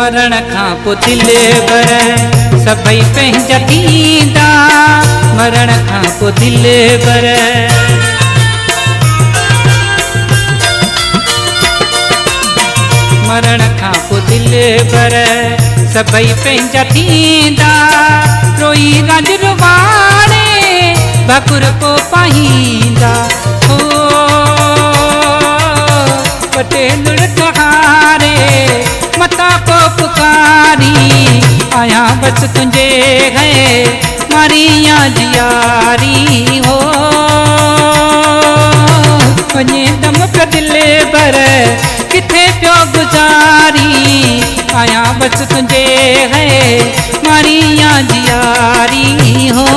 मरण खां पोइ दिल बर सभई पंहिंजा थींदा। मरण खां पोइ दिल बर मरण खां पोइ दिल बर सभई पंहिंजा थींदा। रोई रज रुवाणे बकुर पोइ पाईंदा। ओ वटे लुड़ कहारे मता को पुकारी आया बस तुझे है मारिया जियारी हो। वञे दम पे दिल बर किथे पियो गुजारी आया बस तुझे है मारिया जियारी हो।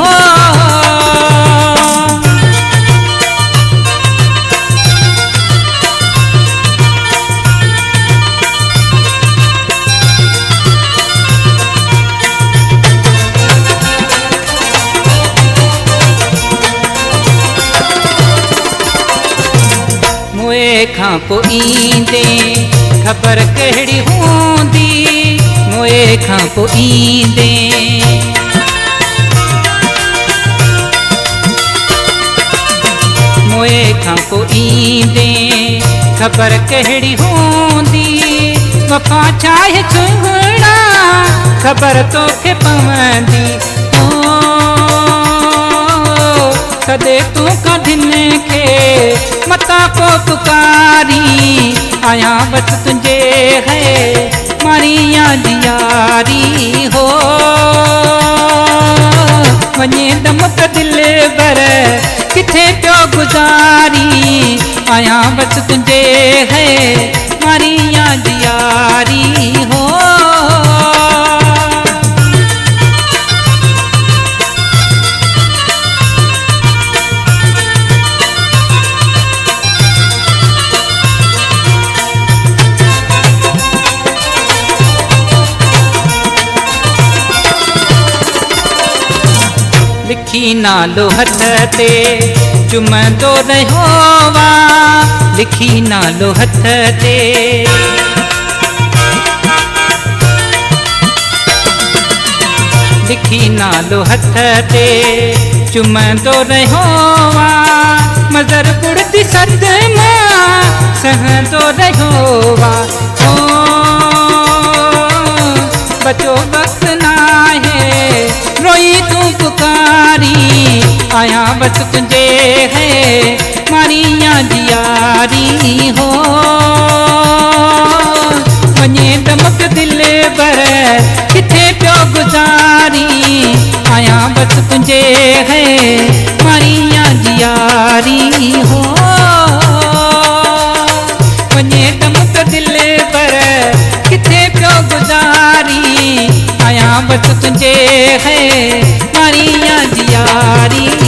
मोए खां पोइ ईंदे ख़बर कहिड़ी हूंदी। मोए खां पोइ ईंदे मोए खां पोइ ईंदे ख़बर कहिड़ी हूंदी। वफ़ा चाहे चुगड़ा ख़बर तोखे पवंदी। सदे तूं कढिन खे मता को पुकारी आया बस तुझे है मारिया जियारी हो। वञे दम पे दिल बर किथे पियो गुजारी आया बस तुझे है मारिया जियारी हो। लिखी नालो हथ ते चुमंदो रहियो वा। लिखी नालो हथ ते लिखी नालो हथ ते चुमंदो रहियो वा। मज़र बुढ़दी सदमा सहंदो रहियो वा। ओ बचो वक्त नाहे रोई तूं पुकारी आया बस तुझे है मारिया जियारी हो। वञे दमक दिल बर किथे पियो गुजारी आया बस तुझे है मारिया जियारी हो। वञे दमक दिल बर किथे पियो गुजारी आया बस तुझे है मारिया जियारी।